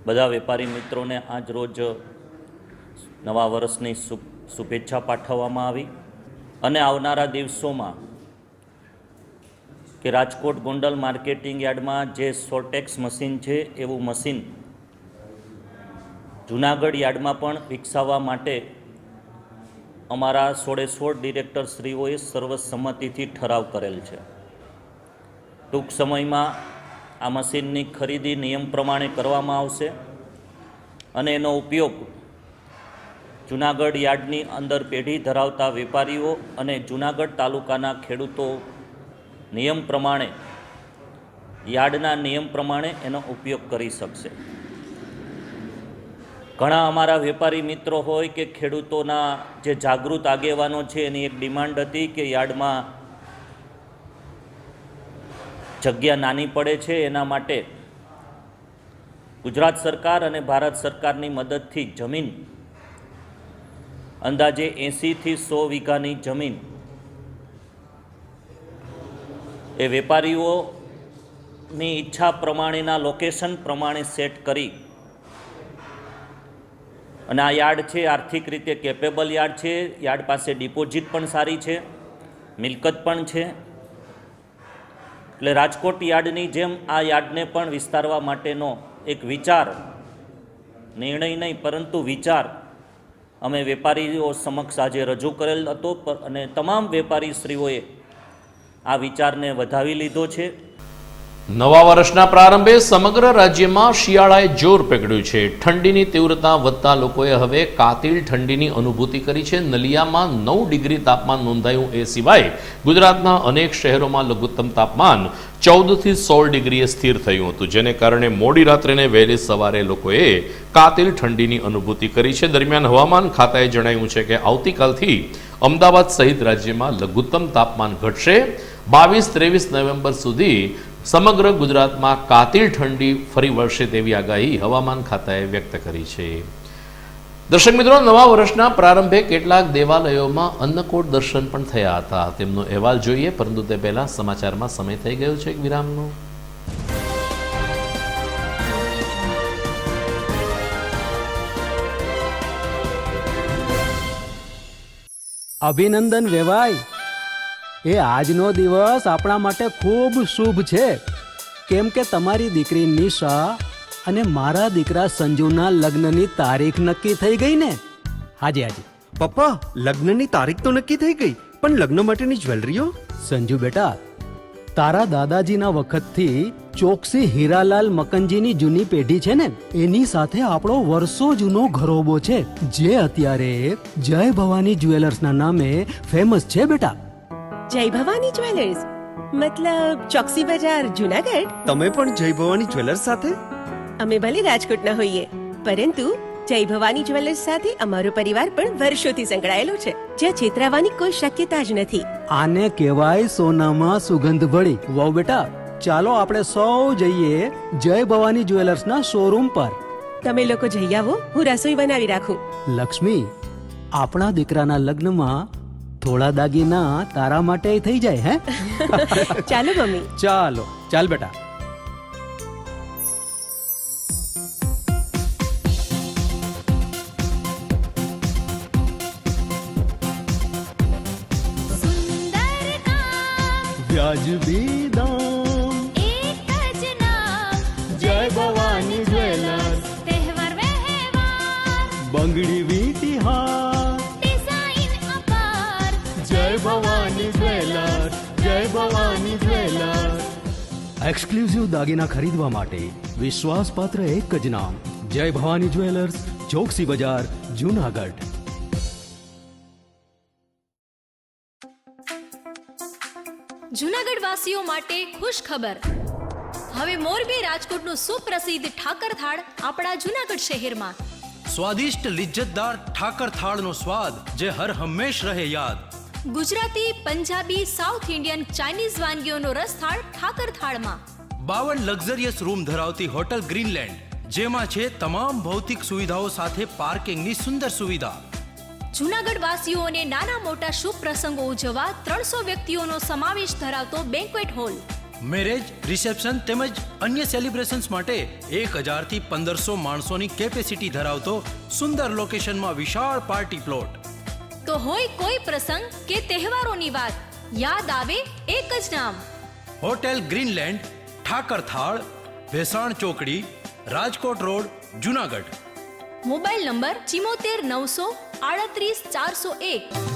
બધા વેપારી મિત્રોને આજ રોજ નવા વર્ષની શુભેચ્છા પાઠવવામાં આવી અને આવનારા દિવસોમાં કે રાજકોટ ગોંડલ માર્કેટિંગ યાર્ડમાં જે સોર્ટેક્સ મશીન છે એવું મશીન જૂનાગઢ યાર્ડમાં પણ વિકસાવવા માટે અમારા 16 ડિરેક્ટરશ્રીઓએ સર્વસંમતિથી ઠરાવ કરેલ છે. ટૂંક સમયમાં આ મશીનની ખરીદી નિયમ પ્રમાણે કરવામાં આવશે અને એનો ઉપયોગ જૂનાગઢ યાર્ડની અંદર પેઢી ધરાવતા વેપારીઓ અને જૂનાગઢ તાલુકાના ખેડૂતો નિયમ પ્રમાણે, યાર્ડના નિયમ પ્રમાણે એનો ઉપયોગ કરી શકશે. ઘણા અમારા વેપારી મિત્રો હોય કે ખેડૂતોના જે જાગૃત આગેવાનો છે એની એક ડિમાન્ડ હતી કે યાર્ડમાં જગ્યા નાની પડે છે, એના માટે ગુજરાત સરકાર અને ભારત સરકારની મદદથી જમીન અંદાજે 80 થી 100 વીઘાની જમીન એ વેપારીઓની ઈચ્છા પ્રમાણેના લોકેશન પ્રમાણે સેટ કરી અને આ યાર્ડ છે આર્થિક રીતે કેપેબલ યાર્ડ છે. યાર્ડ પાસે ડિપોઝિટ પણ સારી છે, મિલકત પણ છે. એટલે રાજકોટ યાર્ડની જેમ આ યાર્ડને પણ વિસ્તારવા માટેનો એક વિચાર, નિર્ણય નહીં પરંતુ વિચાર અમે વેપારીઓ સમક્ષ આજે રજૂ કરેલ હતો અને તમામ વેપારીશ્રીઓએ આ વિચારને વધાવી લીધો છે. નવા વર્ષના પ્રારંભે સમગ્ર રાજ્યમાં શિયાળાએ જોર પકડ્યું છે. ઠંડીની તીવ્રતા વધતા લોકોએ હવે કાતિલ ઠંડીની અનુભૂતિ કરી છે. નલિયામાં 9 ડિગ્રી તાપમાન નોંધાયું. એ સિવાય ગુજરાતના અનેક શહેરોમાં લઘુત્તમ તાપમાન 14 થી 16 ડિગ્રીએ સ્થિર થયું હતું, જેને કારણે મોડી રાત્રે ને વહેલી સવારે લોકોએ કાતિલ ઠંડીની અનુભૂતિ કરી છે. દરમિયાન હવામાન ખાતાએ જણાવ્યું છે કે આવતીકાલથી અમદાવાદ સહિત રાજ્યમાં લઘુત્તમ તાપમાન ઘટશે. 22-23 નવેમ્બર સુધી સમગ્ર ગુજરાતમાં કાતિલ ઠંડી ફરી વળશે તેવી આગાહી હવામાન ખાતાએ વ્યક્ત કરી છે. દર્શક મિત્રો, નવા વર્ષના પ્રારંભે કેટલાક દેવાલયોમાં અન્નકોટ દર્શન પણ થયા હતા. તેમનો અહેવાલ જોઈએ, પરંતુ તે પહેલા સમાચારમાં સમય થઈ ગયો છે એક વિરામનો. અભિનંદન વેવાઈ, એ આજનો દિવસ આપણા માટે ખૂબ શુભ છે, કેમ કે તમારી દીકરી નિશા અને મારા દીકરા સંજુના લગ્નની તારીખ નક્કી થઈ ગઈ ને. હાજી હાજી પપ્પા, લગ્નની તારીખ તો નક્કી થઈ ગઈ, પણ લગ્ન માટેની જ્વેલરીઓ? સંજુ બેટા, તારા દાદાજીના વખતથી ચોકસી હીરાલાલ મકનજીની જૂની પેઢી છે ને, એની સાથે આપણો વર્ષો જૂનો ઘરોબો છે, જે અત્યારે જય ભવાની જ્વેલર્સના નામે ફેમસ છે બેટા. જય ભવાની જ્વેલર્સ મતલબ ચોકસી બજાર જૂનાગઢ? તમે પણ જય ભવાની જ્વેલર્સ સાથે? અમે ભલે રાજકોટના હોઈએ, પરંતુ જય ભવાની જ્વેલર્સ સાથે અમારો પરિવાર પણ વર્ષોથી સંકળાયેલો છે, જ્યાં છેતરાવાની કોઈ શક્યતા જ નથી. આને કહેવાય સોનામાં સુગંધ ભળી. વાવ બેટા, ચાલો આપણે સૌ જઈએ જય ભવાની જ્વેલર્સના શોરૂમ પર. તમે લોકો જઈ આવો, હું રસોઈ બનાવી રાખું. લક્ષ્મી, આપણા દીકરાના લગ્નમાં થોડા દાગીના તારા માટે થઈ જાય હે? ચાલો મમ્મી. ચાલો ચાલ બેટા. વ્યાજબી દામ, એક જ નામ, જય ભવાની જ્વેલર્સ, તહેવાર વ્યવહાર, બંગડી વીટી હાર, ડિઝાઇન અપાર, જય ભવાની જ્વેલર્સ, જય ભવાની જ્વેલર્સ. એક્સક્લુઝિવ દાગીના ખરીદવા માટે વિશ્વાસપાત્ર એક જ નામ, જય ભવાની જ્વેલર્સ, ચોકસી બજાર, જુનાગઢ. જૂનાગઢ વાસીઓ માટે ખુશ ખબર. હવે મોરબી રાજકોટનું સુપ્રસિદ્ધ ઠાકર થાળ આપણા જૂનાગઢ શહેરમાં. સ્વાદિષ્ટ લિજ્જતદાર ઠાકર થાળનો સ્વાદ જે હર હંમેશ રહે યાદ. Gujarati, Punjabi, south Indian, Chinese વાનગીઓનો રસથાળ ઠાકર થાળમાં. 52 લક્ઝરિયસ રૂમ ધરાવતી હોટલ ગ્રીનલેન્ડ, જેમાં છે તમામ ભૌતિક સુવિધાઓ સાથે પાર્કિંગની સુંદર સુવિધા. જૂનાગઢ વાસીઓને નાના મોટા શુભ પ્રસંગો ઉજવવા 300 વ્યક્તિઓનો સમાવેશ ધરાવતો બેન્ક્વેટ હોલ. મેરેજ, રિસેપ્શન તેમજ અન્ય સેલિબ્રેશન્સ માટે 1000 થી 1500 માણસોની કેપેસિટી ધરાવતો સુંદર લોકેશનમાં વિશાળ પાર્ટી પ્લોટ. તો હોય કોઈ પ્રસંગ કે તહેવારોની વાત, યાદ આવે એક જ નામ, હોટેલ ગ્રીનલેન્ડ, ઠાકર થાળ, ભેસાણ ચોકડી, Rajkot road, Junagadh. Mobile number 74 900 38 401.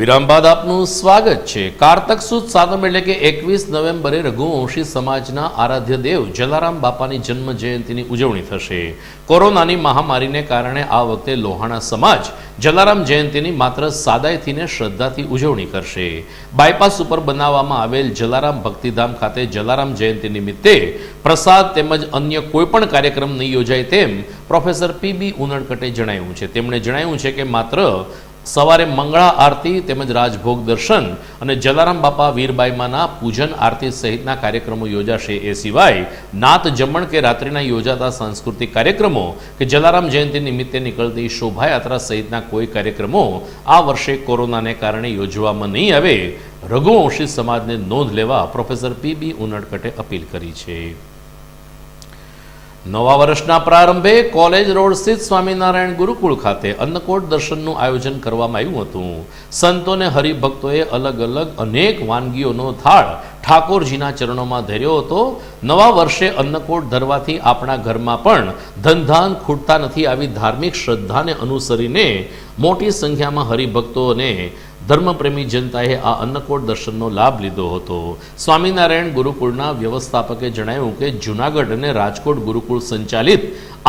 વિરામ બાદ આપનું સ્વાગત છે. કારતક સુદ સાતમ એટલે કે 21 નવેમ્બરે રઘુવંશી સમાજના આરાધ્ય દેવ જલારામ બાપાની જન્મ જયંતિની ઉજવણી થશે. કોરોનાની મહામારીને કારણે આ વખતે લોહાણા સમાજ જલારામ જયંતિની માત્ર સાદાઈથી ને શ્રદ્ધાથી ઉજવણી કરશે. બાયપાસ ઉપર બનાવવામાં આવેલ જલારામ ભક્તિધામ ખાતે જલારામ જયંતિ નિમિત્તે પ્રસાદ તેમજ અન્ય કોઈ પણ કાર્યક્રમ નહીં યોજાય તેમ પ્રોફેસર પીબી ઉનડકટે જણાવ્યું છે. તેમણે જણાવ્યું છે કે માત્ર સવારે મંગળા આરતી તેમજ રાજભોગ દર્શન અને જલારામ બાપા વીરબાઈમાના પૂજન આરતી સહિતના કાર્યક્રમો યોજાશે. એ સિવાય નાત જમણ કે રાત્રિના યોજાતા સાંસ્કૃતિક કાર્યક્રમો કે જલારામ જયંતિ નિમિત્તે નીકળતી શોભાયાત્રા સહિતના કોઈ કાર્યક્રમો આ વર્ષે કોરોનાને કારણે યોજવામાં નહીં આવે રઘુવંશી સમાજને નોંધ લેવા પ્રોફેસર પીબી ઉનડકટે અપીલ કરી છે. નવા વર્ષના પ્રારંભે કોલેજ રોડ સ્થિત સ્વામિનારાયણ ગુરુકુળ ખાતે અન્નકોટ દર્શનનું આયોજન કરવામાં આવ્યું હતું. સંતોને હરિભક્તોએ અલગ અલગ અનેક વાનગીઓનો થાળ ઠાકોરજીના ચરણોમાં ધર્યો હતો. નવા વર્ષે અન્નકોટ ધરવાથી આપણા ઘરમાં પણ ધનધાન ખૂટતા નથી. આવી ધાર્મિક શ્રદ્ધાને અનુસરીને મોટી સંખ્યામાં હરિભક્તોને ધર્મપ્રેમી જનતાએ આ અન્નકોટ દર્શનનો લાભ લીધો હતો. સ્વામિનારાયણ ગુરુકુળના વ્યવસ્થાપકે જણાવ્યું કે જૂનાગઢ અને રાજકોટ ગુરુકુળ સંચાલિત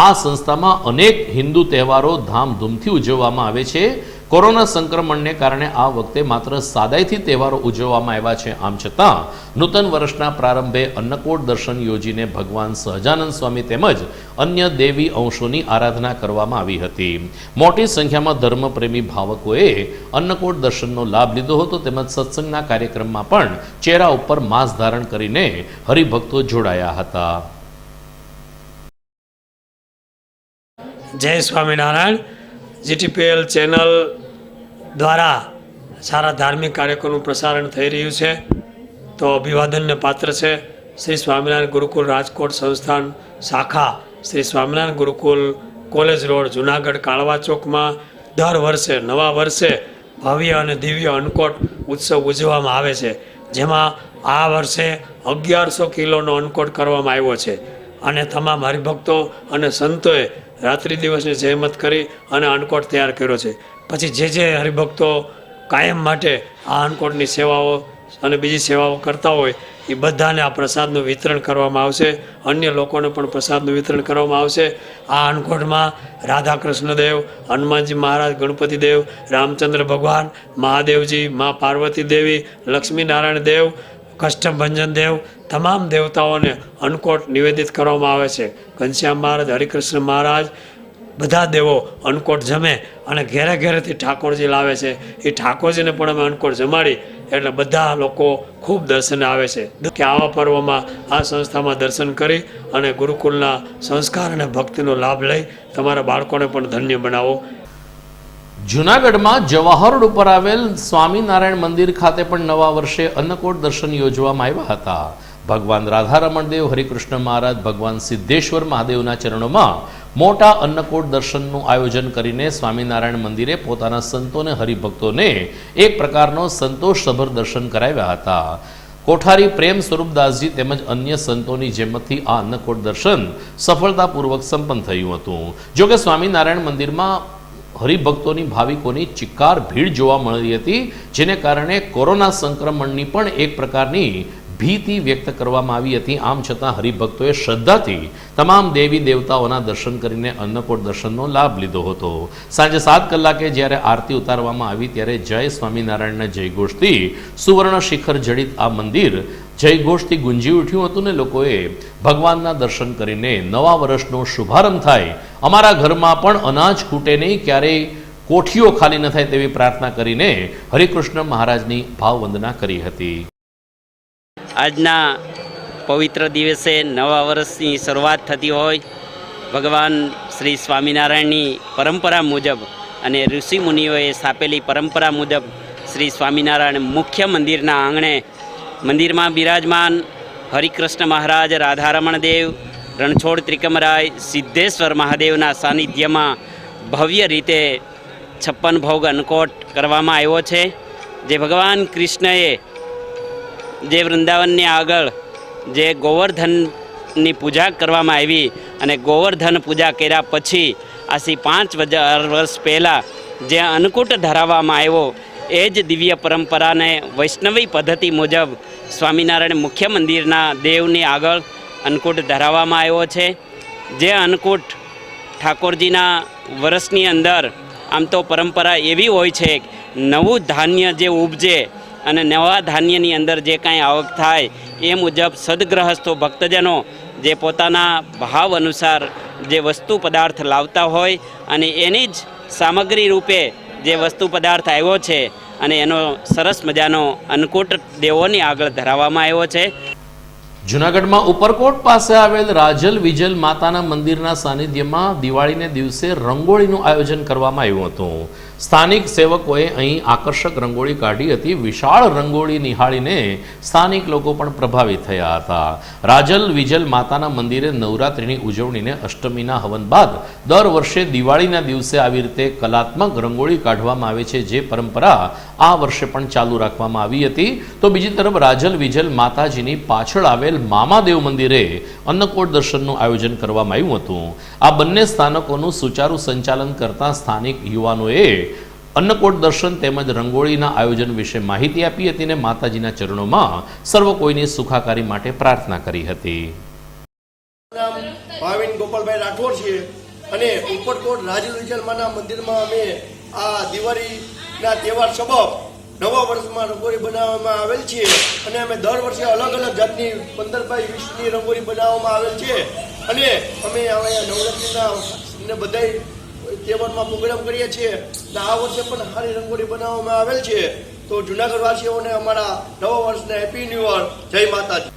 આ સંસ્થામાં અનેક હિન્દુ તહેવારો ધામધૂમથી ઉજવવામાં આવે છે. કોરોના સંક્રમણને કારણે આ વખતે માત્ર સાદાઈથી તહેવારો ઉજવવામાં આવ્યા છે. આમ છતાં નૂતન વર્ષના પ્રારંભે અન્નકોટ દર્શન યોજીને ભગવાન સહજાનંદ સ્વામી તેમજ અન્ય દેવી અંશોની આરાધના કરવામાં આવી હતી. મોટી સંખ્યામાં ધર્મપ્રેમી ભાવકોએ અન્નકોટ દર્શનનો લાભ લીધો હતો. તેમજ સત્સંગના કાર્યક્રમમાં પણ ચહેરા ઉપર માસ્ક ધારણ કરીને હરિભક્તો જોડાયા હતા. જય સ્વામિનારાયણ. જીટીપીએલ ચેનલ દ્વારા સારા ધાર્મિક કાર્યક્રમનું પ્રસારણ થઈ રહ્યું છે, તો અભિવાદનને પાત્ર છે. શ્રી સ્વામિનારાયણ ગુરુકુળ રાજકોટ સંસ્થાન શાખા શ્રી સ્વામિનારાયણ ગુરુકુળ કોલેજ રોડ જૂનાગઢ કાળવા ચોકમાં દર વર્ષે નવા વર્ષે ભવ્ય અને દિવ્ય અન્નકોટ ઉત્સવ ઉજવવામાં આવે છે, જેમાં આ વર્ષે 1100 કિલોનો અન્નકોટ કરવામાં આવ્યો છે. અને તમામ હરિભક્તો અને સંતોએ રાત્રિ દિવસની જહેમત કરી અને અન્નકોટ તૈયાર કર્યો છે. પછી જે હરિભક્તો કાયમ માટે આ અન્નકોટની સેવાઓ અને બીજી સેવાઓ કરતા હોય એ બધાને આ પ્રસાદનું વિતરણ કરવામાં આવશે. અન્ય લોકોને પણ પ્રસાદનું વિતરણ કરવામાં આવશે. આ અન્નકોટમાં રાધા કૃષ્ણ દેવ, હનુમાનજી મહારાજ, ગણપતિ દેવ, રામચંદ્ર ભગવાન, મહાદેવજી, મા પાર્વતી દેવી, લક્ષ્મીનારાયણ દેવ, કષ્ટભંજન દેવ, તમામ દેવતાઓને અન્નકોટ નિવેદિત કરવામાં આવે છે. ઘનશ્યામ મહારાજ, હરિકૃષ્ણ મહારાજ, બધા દેવો અન્નકોટ જમે અને ઘેરે ઘેરેથી ઠાકોરજી લાવે છે. એ ઠાકોરજીને પણ અમે અન્નકોટ જમાડી એટલે બધા લોકો ખૂબ દર્શને આવે છે કે આવા પર્વમાં આ સંસ્થામાં દર્શન કરી અને ગુરુકુળના સંસ્કાર અને ભક્તિનો લાભ લઈ તમારા બાળકોને પણ ધન્ય બનાવો. જૂનાગઢમાં જવાહર રોડ ઉપર આવેલ સ્વામિનારાયણ મંદિર ખાતે પણ નવા વર્ષે અન્નકોટ દર્શન યોજવામાં આવ્યા હતા. ભગવાન રાધારમણ દેવ, હરિકૃષ્ણ મહારાજ, ભગવાન સિદ્ધેશ્વર મહાદેવના ચરણોમાં મોટા અન્નકોટ દર્શનનું આયોજન કરીને સ્વામિનારાયણ મંદિરે પોતાના સંતોને હરિભક્તોને એક પ્રકારનો સંતોષસભર દર્શન કરાવ્યા હતા. કોઠારી પ્રેમ સ્વરૂપદાસજી તેમજ અન્ય સંતોની જેમતથી આ અન્નકોટ દર્શન સફળતાપૂર્વક સંપન્ન થયું હતું. જોકે સ્વામિનારાયણ મંદિરમાં હરિભક્તોની ભાવિકોની ચિક્કાર ભીડ જોવા મળી હતી, જેને કારણે કોરોના સંક્રમણની પણ એક પ્રકારની ભીતિ વ્યક્ત કરવામાં આવી હતી. આમ છતાં હરિભક્તોએ શ્રદ્ધાથી તમામ દેવી દેવતાઓના દર્શન કરીને અન્નકોટ દર્શનનો લાભ લીધો હતો. સાંજે 7 કલાકે જ્યારે આરતી ઉતારવામાં આવી ત્યારે જય સ્વામિનારાયણના જયઘોષથી સુવર્ણ શિખર જડિત આ મંદિર જયઘોષથી ગુંજી ઉઠ્યું હતું ને લોકોએ ભગવાનના દર્શન કરીને નવા વર્ષનો શુભારંભ થાય, અમારા ઘરમાં પણ અનાજ ખૂટે નહીં, ક્યારેય કોઠીઓ ખાલી ન થાય તેવી પ્રાર્થના કરીને હરિકૃષ્ણ મહારાજની ભાવવંદના કરી હતી. આજના પવિત્ર દિવસે નવા વર્ષની શરૂઆત થતી હોય, ભગવાન શ્રી સ્વામિનારાયણની પરંપરા મુજબ અને ઋષિ મુનિઓએ સ્થાપેલી પરંપરા મુજબ શ્રી સ્વામિનારાયણ મુખ્ય મંદિરના આંગણે મંદિરમાં બિરાજમાન હરિકૃષ્ણ મહારાજ, રાધારમણ દેવ, રણછોડ ત્રિકમરાય, સિદ્ધેશ્વર મહાદેવના સાનિધ્યમાં ભવ્ય રીતે 56 ભોગ અન્નકોટ કરવામાં આવ્યો છે. જે ભગવાન કૃષ્ણએ જે વૃંદાવનની આગળ જે ગોવર્ધનની પૂજા કરવામાં આવી અને ગોવર્ધન પૂજા કર્યા પછી આથી 5000 વર્ષ પહેલાં જે અન્નકૂટ ધરાવવામાં આવ્યો એ જ દિવ્ય પરંપરાને વૈષ્ણવી પદ્ધતિ મુજબ સ્વામિનારાયણ મુખ્ય મંદિરના દેવની આગળ અન્નકૂટ ધરાવવામાં આવ્યો છે. જે અન્નકૂટ ઠાકોરજીના વર્ષની અંદર આમ તો પરંપરા એવી હોય છે, નવું ધાન્ય જે ઉપજે અને નવા ધાન્યની અંદર જે કાંઈ આવક થાય એ મુજબ સદગ્રહસ્થો ભક્તજનો જે પોતાના ભાવ અનુસાર જે વસ્તુ પદાર્થ લાવતા હોય અને એની જ સામગ્રી રૂપે જે વસ્તુ પદાર્થ આવ્યો છે અને એનો સરસ મજાનો અન્નકૂટ દેવોની આગળ ધરાવવામાં આવ્યો છે. જૂનાગઢમાં ઉપરકોટ પાસે આવેલ રાજલ વિજલ માતાના મંદિરના સાનિધ્યમાં દિવાળીને દિવસે રંગોળીનું આયોજન કરવામાં આવ્યું હતું. સ્થાનિક સેવકોએ અહીં આકર્ષક રંગોળી કાઢી હતી. વિશાળ રંગોળી નિહાળીને સ્થાનિક લોકો પણ પ્રભાવિત થયા હતા. રાજલ વિજલ માતાના મંદિરે નવરાત્રિની ઉજવણીને અષ્ટમીના હવન બાદ દર વર્ષે દિવાળીના દિવસે આવી રીતે કલાત્મક રંગોળી કાઢવામાં આવે છે, જે પરંપરા આ વર્ષે પણ ચાલુ રાખવામાં આવી હતી. તો બીજી તરફ રાજલ વિજલ માતાજીની પાછળ આવેલ મામાદેવ મંદિરે અન્નકૂટ દર્શનનું આયોજન કરવામાં આવ્યું હતું. આ બંને સ્થાનકોનું સુચારુ સંચાલન કરતા સ્થાનિક યુવાનોએ અન્નકૂટ દર્શન તેમજ રંગોળીના આયોજન વિશે માહિતી આપી હતી અને માતાજીના ચરણોમાં સર્વ કોઈની સુખાકારી માટે પ્રાર્થના કરી હતી. ભાવિન ગોપાલભાઈ રાઠોડ છે અને ઉપરકોટ રાજલ વિજલમાના મંદિરમાં અમે આ દિવાળીના તહેવાર સબબ નવા વર્ષમાં રંગોળી બનાવવામાં આવેલ છે અને અમે દર વર્ષે અલગ અલગ જાતની 15x20ની રંગોળી બનાવવામાં આવેલ છે અને અમે નવરાત્રિના બધા તહેવારમાં પ્રોગ્રામ કરીએ છીએ. આ વર્ષે પણ સારી રંગોળી બનાવવામાં આવેલ છે. તો જૂનાગઢ વાસીઓને અમારા નવા વર્ષના હેપી ન્યૂ યર. જય માતાજી.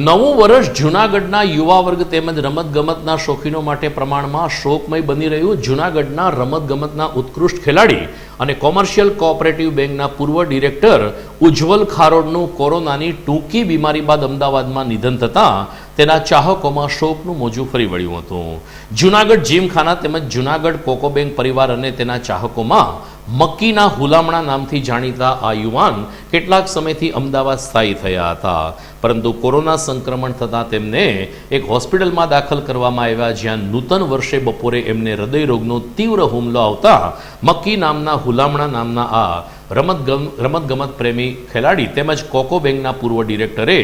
નવું વર્ષ જૂનાગઢના યુવા વર્ગ તેમજ રમતગમતના શોખીનો માટે પ્રમાણમાં શોકમય બની રહ્યું. જૂનાગઢના રમતગમતના ઉત્કૃષ્ટ ખેલાડી અને કોમર્શિયલ કોઓપરેટિવ બેંકના પૂર્વ ડિરેક્ટર ઉજ્જવલ ખારોડનું કોરોનાની ટૂંકી બીમારી બાદ અમદાવાદમાં નિધન થતાં તેના ચાહકોમાં શોકનું મોજું ફરી વળ્યું હતું. જૂનાગઢ જીમખાના તેમજ જૂનાગઢ કોકો બેંક પરિવાર અને તેના ચાહકોમાં મક્કીના હુલામણા નામથી જાણીતા આ યુવાન કેટલાક સમયથી અમદાવાદ સ્થાયી થયા હતા, પરંતુ કોરોના સંક્રમણ થતાં તેમને એક હોસ્પિટલમાં દાખલ કરવામાં આવ્યા, જ્યાં નૂતન વર્ષે બપોરે એમને હૃદયરોગનો તીવ્ર હુમલો આવતા મક્કી નામના હુલામણા નામના આ રમતગમત પ્રેમી ખેલાડી તેમજ કોકો બેંકના પૂર્વ ડિરેક્ટરે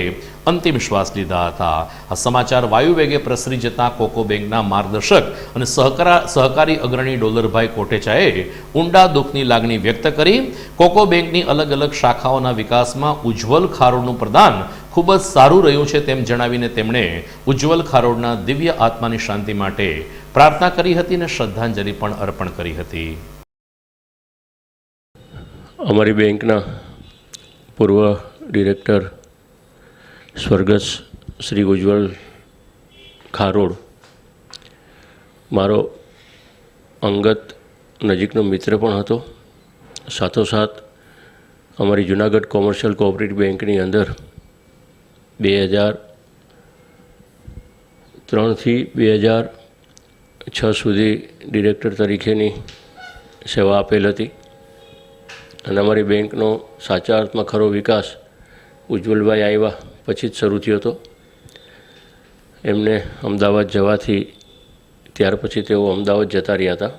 અંતિમ શ્વાસ લીધા હતા. આ સમાચાર વાયુવેગે પ્રસરી જતા કોકો બેંકના માર્ગદર્શક અને સહકારી અગ્રણી ડોલરભાઈ કોટેચાએ ઊંડા દુઃખની લાગણી વ્યક્ત કરી. કોકો બેંકની અલગ અલગ શાખાઓના વિકાસમાં ઉજ્જવલ ખારોડનું પ્રદાન ખૂબ જ સારું રહ્યું છે તેમ જણાવીને તેમણે ઉજ્જવલ ખારોડના દિવ્ય આત્માની શાંતિ માટે પ્રાર્થના કરી હતી અને શ્રદ્ધાંજલિ પણ અર્પણ કરી હતી. અમારી બેંકના પૂર્વ ડિરેક્ટર સ્વર્ગસ્થ શ્રી ઉજ્જવલ ખારોડ મારો અંગત નજીકનો મિત્ર પણ હતો. સાથોસાથ અમારી જૂનાગઢ કોમર્શિયલ કોઓપરેટિવ બેંકની અંદર 2003થી 2006 સુધી ડિરેક્ટર તરીકેની સેવા આપેલ હતી અને અમારી બેંકનો સાચા અર્થમાં ખરો વિકાસ ઉજ્જવલભાઈ આવ્યા પછી જ શરૂ થયો હતો. એમને અમદાવાદ જવાથી ત્યાર પછી તેઓ અમદાવાદ જતા રહ્યા હતા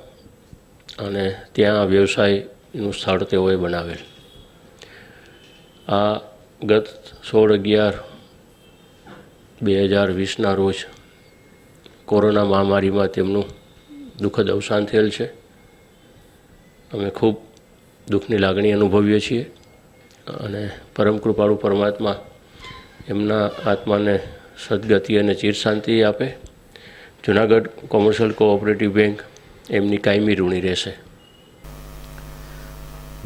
અને ત્યાં વ્યવસાયનું સ્થળ તેઓએ બનાવેલ. આ ગત 16/11/2020ના રોજ કોરોના મહામારીમાં તેમનું દુઃખદ અવસાન થયેલ છે. અમે ખૂબ દુઃખની લાગણી અનુભવીએ છીએ અને પરમ કૃપાળુ પરમાત્મા એમના આત્માને સદગતિ અને ચિર શાંતિ આપે. જૂનાગઢ કોમર્શિયલ કોઓપરેટિવ બેંક એમની કાયમી ઋણી રહેશે.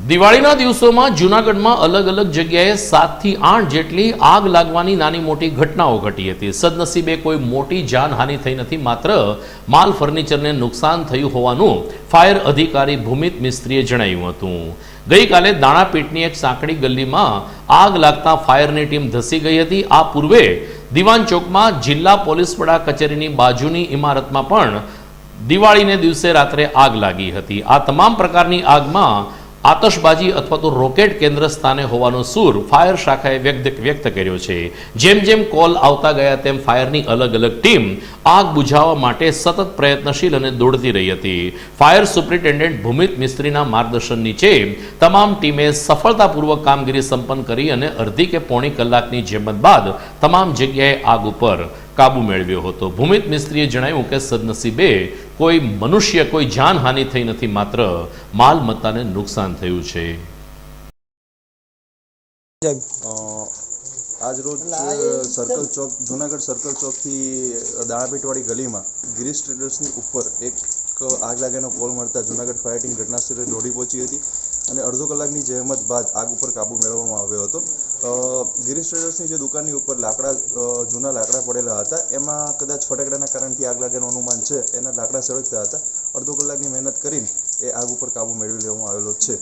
દિવાળીના દિવસોમાં જૂનાગઢમાં અલગ અલગ જગ્યાએ 7થી 8 જેટલી આગ લાગવાની નાની મોટી ઘટનાઓ ઘટી હતી. સદનસીબે કોઈ મોટી જાનહાનિ થઈ નથી, માત્ર માલ ફર્નિચરને નુકસાન થયું હોવાનું ફાયર અધિકારી ભૂમિત મિસ્ત્રીએ જણાવ્યું હતું. ગઈકાલે દાણાપીઠની એક સાંકડી ગલીમાં આગ લાગતા ફાયરની ટીમ ધસી ગઈ હતી. આ પૂર્વે દિવાન ચોકમાં જિલ્લા પોલીસ વડા કચેરીની બાજુની ઇમારતમાં પણ દિવાળીને દિવસે રાત્રે આગ લાગી હતી. આ તમામ પ્રકારની આગમાં આતશબાજી અથવા તો રોકેટ કેન્દ્ર સ્થાને હોવાનો સૂર ફાયર શાખાએ વ્યક્ત કર્યો છે. જેમ જેમ કોલ આવતા ગયા તેમ ફાયરની અલગ અલગ ટીમ આગ બુઝાવવા માટે સતત પ્રયત્નશીલ અને દોડતી રહી હતી. ફાયર સુપ્રિન્ટેન્ડન્ટ ભૂમિત મિસ્ત્રીના માર્ગદર્શન નીચે તમામ ટીમે સફળતાપૂર્વક કામગીરી સંપન્ન કરી અને અડધી કે પોણી કલાકની જહેમત બાદ તમામ જગ્યાએ આગ ઉપર કાબુ મેળવ્યો હતો. ભૂમિત મિસ્ત્રીએ જણાવ્યું કે સદનસીબે કોઈ મનુષ્ય કોઈ જાનહાનિ થઈ નથી, માત્ર માલમત્તાને નુકસાન થયું છે. આજ રોજ સર્કલ ચોક જુનાગઢ સર્કલ ચોકથી દાણાપીઠવાળી ગલીમાં ગિરીશ ટ્રેડર્સની ઉપર એક આગ લાગ્યાનો કોલ મળતા જુનાગઢ ફાયર ટીમ ઘટનાસ્થળે દોડી પહોંચી હતી અને અડધો કલાકની જહેમત બાદ આગ ઉપર કાબૂ મેળવવામાં આવ્યો હતો. ગિરીશ ટ્રેડર્સની જે દુકાનની ઉપર જૂના લાકડા પડેલા હતા એમાં કદાચ ફટાકડાના કારણથી આગ લાગ્યાનું અનુમાન છે. એના લાકડા સળગતા હતા. અડધો કલાકની મહેનત કરીને એ આગ ઉપર કાબૂ મેળવી લેવામાં આવેલો છે.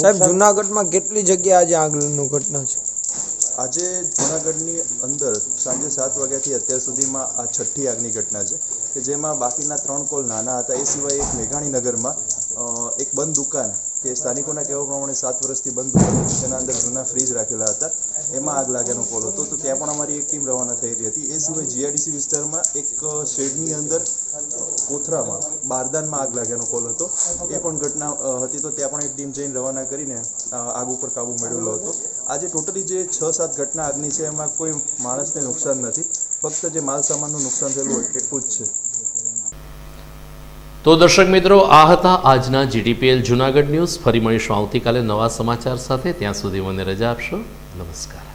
સાહેબ, જુનાગઢમાં કેટલી જગ્યાએ આજે આગની ઘટના છે? આજે જૂનાગઢની અંદર સાંજે 7 વાગ્યાથી અત્યાર સુધીમાં આ 6ઠ્ઠી આગની ઘટના છે કે જેમાં બાકીના 3 કોલ નાના હતા. એ સિવાય એક મેઘાણીનગરમાં એક બંધ દુકાન કે સ્થાનિકોના કહેવા પ્રમાણે 7 વર્ષથી બંધ દુકાન, તેના અંદર જૂના ફ્રીજ રાખેલા હતા, એમાં આગ લાગ્યાનો કોલ હતો. તો ત્યાં પણ અમારી એક ટીમ રવાના થઈ રહી હતી. એ સિવાય જીઆઈડીસી વિસ્તારમાં એક શેડની અંદર કોથરામાં બારદાનમાં આગ લાગ્યાનો કોલ હતો. એ પણ ઘટના હતી. તો ત્યાં પણ એક ટીમ જઈને રવાના કરીને આગ ઉપર કાબૂ મેળવેલો હતો. આજે ટોટલી જે 6-7 ઘટના આગની છે એમાં કોઈ માણસને નુકસાન નથી. ફક્ત જે માલ સામાનનું નુકસાન થયેલું હોય એટલું જ છે. તો દર્શક મિત્રો, આ હતા આજના GTPL જુનાગઢ ન્યૂઝ. ફરી મળીશું આવતીકાલે નવા સમાચાર સાથે. ત્યાં સુધી મને રજા આપશો. નમસ્કાર.